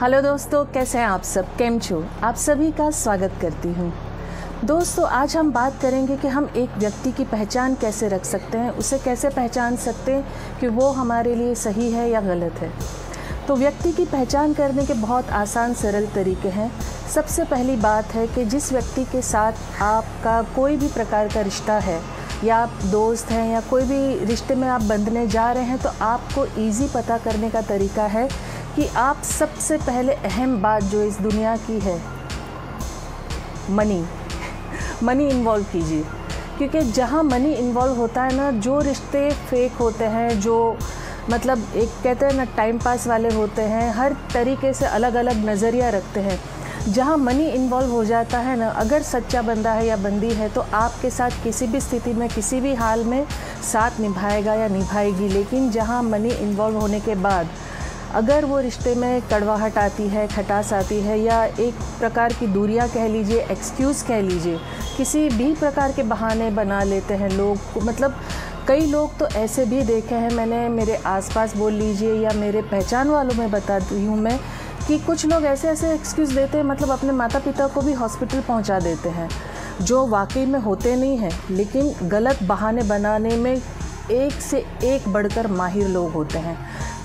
Hello दोस्तों, कैसे हैं आप सब? केम छो? आप सभी का स्वागत करती हूँ। दोस्तों, आज हम बात करेंगे कि हम एक व्यक्ति की पहचान कैसे रख सकते हैं, उसे कैसे पहचान सकते हैं कि वो हमारे लिए सही है या गलत है। तो व्यक्ति की पहचान करने के बहुत आसान सरल तरीके हैं। सबसे पहली बात है कि जिस व्यक्ति के साथ आपका कोई भी प्रकार का रिश्ता है, या आप दोस्त हैं या कोई भी रिश्ते में आप बंधने जा रहे हैं, तो आपको ईज़ी पता करने का तरीका है कि आप सबसे पहले अहम बात जो इस दुनिया की है, मनी इन्वॉल्व कीजिए। क्योंकि जहाँ मनी इन्वॉल्व होता है ना, जो रिश्ते फेक होते हैं, जो मतलब एक कहते हैं ना टाइम पास वाले होते हैं, हर तरीके से अलग अलग नज़रिया रखते हैं। जहाँ मनी इन्वॉल्व हो जाता है ना, अगर सच्चा बंदा है या बंदी है तो आपके साथ किसी भी स्थिति में, किसी भी हाल में साथ निभाएगा या निभाएगी। लेकिन जहाँ मनी इन्वॉल्व होने के बाद अगर वो रिश्ते में कड़वाहट आती है, खटास आती है, या एक प्रकार की दूरियां कह लीजिए, एक्सक्यूज़ कह लीजिए, किसी भी प्रकार के बहाने बना लेते हैं लोग। मतलब कई लोग तो ऐसे भी देखे हैं मैंने, मेरे आसपास बोल लीजिए या मेरे पहचान वालों में बताती हूँ मैं, कि कुछ लोग ऐसे एक्सक्यूज़ देते हैं, मतलब अपने माता पिता को भी हॉस्पिटल पहुँचा देते हैं, जो वाकई में होते नहीं हैं, लेकिन गलत बहाने बनाने में एक से एक बढ़कर माहिर लोग होते हैं।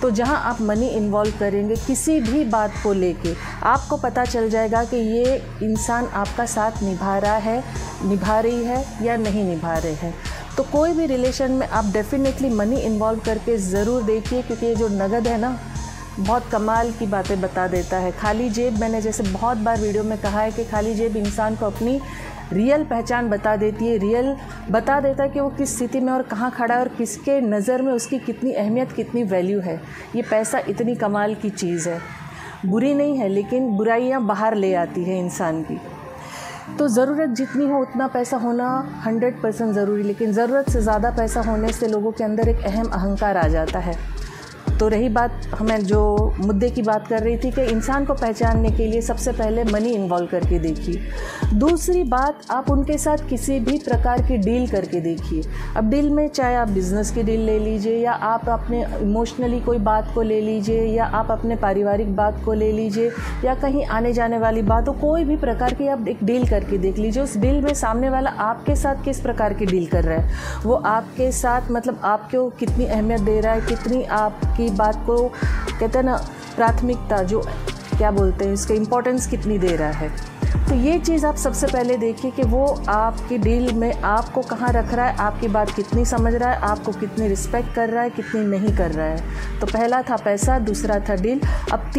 तो जहां आप मनी इन्वॉल्व करेंगे किसी भी बात को लेके, आपको पता चल जाएगा कि ये इंसान आपका साथ निभा रहा है, निभा रही है या नहीं निभा रहे हैं। तो कोई भी रिलेशन में आप डेफिनेटली मनी इन्वॉल्व करके ज़रूर देखिए, क्योंकि ये जो नगद है ना, बहुत कमाल की बातें बता देता है। खाली जेब, मैंने जैसे बहुत बार वीडियो में कहा है कि खाली जेब इंसान को अपनी रियल पहचान बता देती है, रियल बता देता है कि वो किस स्थिति में और कहाँ खड़ा है और किसके नज़र में उसकी कितनी अहमियत, कितनी वैल्यू है। ये पैसा इतनी कमाल की चीज़ है, बुरी नहीं है, लेकिन बुराइयाँ बाहर ले आती है इंसान की। तो ज़रूरत जितनी हो उतना पैसा होना 100% ज़रूरी, लेकिन ज़रूरत से ज़्यादा पैसा होने से लोगों के अंदर एक अहम अहंकार आ जाता है। तो रही बात, हमें जो मुद्दे की बात कर रही थी कि इंसान को पहचानने के लिए सबसे पहले मनी इन्वॉल्व करके देखिए। दूसरी बात, आप उनके साथ किसी भी प्रकार की डील करके देखिए। अब डील में चाहे आप बिज़नेस की डील ले लीजिए, या आप अपने इमोशनली कोई बात को ले लीजिए, या आप अपने पारिवारिक बात को ले लीजिए, या कहीं आने जाने वाली बात हो, कोई भी प्रकार की आप एक डील करके देख लीजिए। उस डील में सामने वाला आपके साथ किस प्रकार की डील कर रहा है, वो आपके साथ मतलब आपको कितनी अहमियत दे रहा है, कितनी आपकी बात को कहते हैं ना प्राथमिकता, जो क्या बोलते हैं इसके इम्पोर्टेंस कितनी दे रहा है। तो ये चीज़ आप सबसे पहले देखिए कि वो आपकी डील में आपको कहाँ रख रहा है, आपकी बात कितनी समझ रहा है, आपको कितनी रिस्पेक्ट कर रहा है, कितनी नहीं कर रहा है। तो पहला था पैसा, दूसरा था डील। अब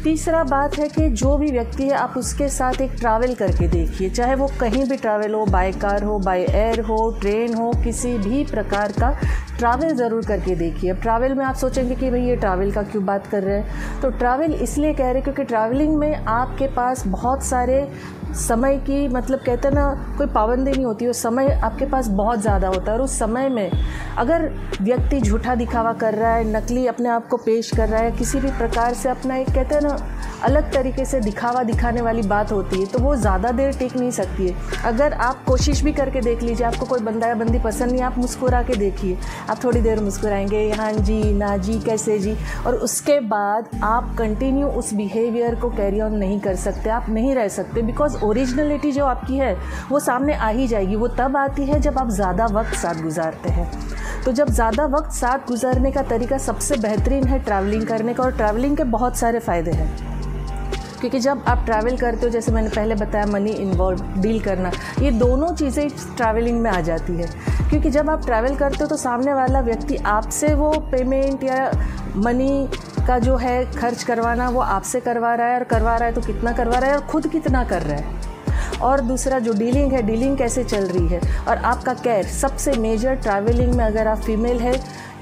तीसरा बात है कि जो भी व्यक्ति है आप उसके साथ एक ट्रैवल करके देखिए, चाहे वो कहीं भी ट्रैवल हो, बाय कार हो, बाय एयर हो, ट्रेन हो, किसी भी प्रकार का ट्रैवल ज़रूर करके देखिए। अब ट्रैवल में आप सोचेंगे कि भाई ये ट्रैवल का क्यों बात कर रहे हैं, तो ट्रैवल इसलिए कह रहे हैं क्योंकि ट्रैवलिंग में आपके पास बहुत सारे समय की, मतलब कहते हैं ना कोई पाबंदी नहीं होती, वो समय आपके पास बहुत ज़्यादा होता है। और उस समय में अगर व्यक्ति झूठा दिखावा कर रहा है, नकली अपने आप को पेश कर रहा है, किसी भी प्रकार से अपना एक कहते हैं ना अलग तरीके से दिखावा दिखाने वाली बात होती है, तो वो ज़्यादा देर टिक नहीं सकती है। अगर आप कोशिश भी करके देख लीजिए, आपको कोई बंदा या बंदी पसंद नहीं, आप मुस्कुरा के देखिए, आप थोड़ी देर मुस्कुराएंगे, हाँ जी, ना जी, कैसे जी, और उसके बाद आप कंटिन्यू उस बिहेवियर को कैरी ऑन नहीं कर सकते, आप नहीं रह सकते। बिकॉज ओरिजिनलिटी जो आपकी है वो सामने आ ही जाएगी। वो तब आती है जब आप ज़्यादा वक्त साथ गुजारते हैं। तो जब ज़्यादा वक्त साथ गुजारने का तरीका सबसे बेहतरीन है ट्रैवलिंग करने का, और ट्रैवलिंग के बहुत सारे फ़ायदे हैं। क्योंकि जब आप ट्रैवल करते हो, जैसे मैंने पहले बताया, मनी इन्वॉल्व, डील करना, ये दोनों चीज़ें ट्रैवलिंग में आ जाती है। क्योंकि जब आप ट्रैवल करते हो तो सामने वाला व्यक्ति आपसे वो पेमेंट या मनी का जो है खर्च करवाना, वो आपसे करवा रहा है, और करवा रहा है तो कितना करवा रहा है और ख़ुद कितना कर रहा है। और दूसरा जो डीलिंग है, डीलिंग कैसे चल रही है, और आपका केयर सबसे मेजर ट्रैवलिंग में, अगर आप फीमेल है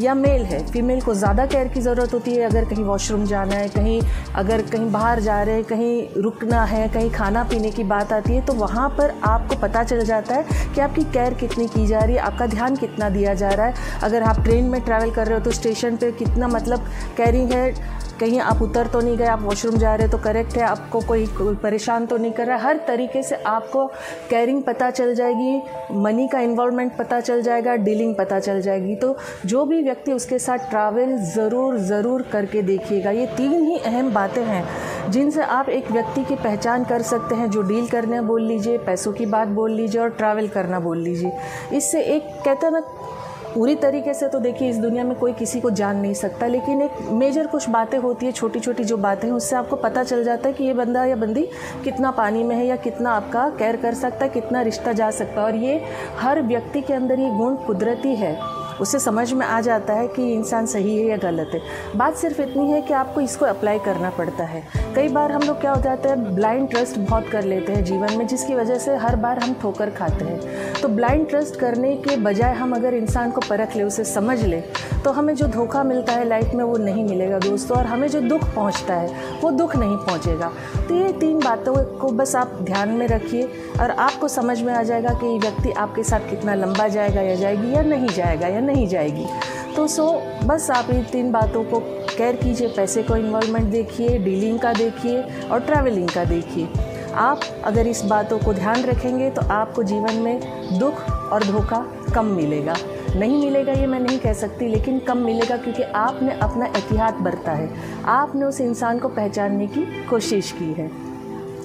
या मेल है, फीमेल को ज़्यादा केयर की ज़रूरत होती है। अगर कहीं वॉशरूम जाना है, अगर कहीं बाहर जा रहे हैं, कहीं रुकना है, कहीं खाना पीने की बात आती है, तो वहाँ पर आपको पता चल जाता है कि आपकी केयर कितनी की जा रही है, आपका ध्यान कितना दिया जा रहा है। अगर आप ट्रेन में ट्रैवल कर रहे हो तो स्टेशन पर कितना मतलब केयरिंग है, कहीं आप उतर तो नहीं गए, आप वॉशरूम जा रहे हो तो करेक्ट है, आपको कोई परेशान तो नहीं कर रहा है। हर तरीके से आपको केयरिंग पता चल जाएगी, मनी का इन्वॉल्वमेंट पता चल जाएगा, डीलिंग पता चल जाएगी। तो जो भी व्यक्ति उसके साथ ट्रैवल ज़रूर करके देखिएगा। ये 3 ही अहम बातें हैं जिनसे आप एक व्यक्ति की पहचान कर सकते हैं, जो डील करने बोल लीजिए, पैसों की बात बोल लीजिए और ट्रैवल करना बोल लीजिए। इससे एक कहते हैं ना, पूरी तरीके से तो देखिए इस दुनिया में कोई किसी को जान नहीं सकता, लेकिन एक मेजर कुछ बातें होती है, छोटी छोटी जो बातें हैं, उससे आपको पता चल जाता है कि ये बंदा या बंदी कितना पानी में है या कितना आपका केयर कर सकता है, कितना रिश्ता जा सकता है। और ये हर व्यक्ति के अंदर ये गुण कुदरती है, उससे समझ में आ जाता है कि इंसान सही है या गलत है। बात सिर्फ इतनी है कि आपको इसको अप्लाई करना पड़ता है। कई बार हम लोग क्या हो जाता है, ब्लाइंड ट्रस्ट बहुत कर लेते हैं जीवन में, जिसकी वजह से हर बार हम ठोकर खाते हैं। तो ब्लाइंड ट्रस्ट करने के बजाय हम अगर इंसान को परख ले, उसे समझ ले, तो हमें जो धोखा मिलता है लाइफ में वो नहीं मिलेगा दोस्तों, और हमें जो दुख पहुंचता है वो दुख नहीं पहुंचेगा। तो ये 3 बातों को बस आप ध्यान में रखिए और आपको समझ में आ जाएगा कि ये व्यक्ति आपके साथ कितना लंबा जाएगा या जाएगी या नहीं जाएगा या नहीं जाएगी। तो बस आप ये 3 बातों को केयर कीजिए। पैसे को इन्वॉल्वमेंट देखिए, डीलिंग का देखिए और ट्रैवलिंग का देखिए। आप अगर इस बातों को ध्यान रखेंगे तो आपको जीवन में दुख और धोखा कम मिलेगा। नहीं मिलेगा ये मैं नहीं कह सकती, लेकिन कम मिलेगा, क्योंकि आपने अपना एहतियात बरता है, आपने उस इंसान को पहचानने की कोशिश की है।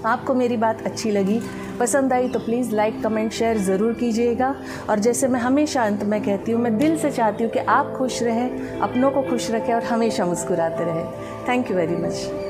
आपको मेरी बात अच्छी लगी, पसंद आई तो प्लीज़ लाइक, कमेंट, शेयर ज़रूर कीजिएगा। और जैसे मैं हमेशा अंत में कहती हूँ, मैं दिल से चाहती हूँ कि आप खुश रहें, अपनों को खुश रखें और हमेशा मुस्कुराते रहें। Thank you very much.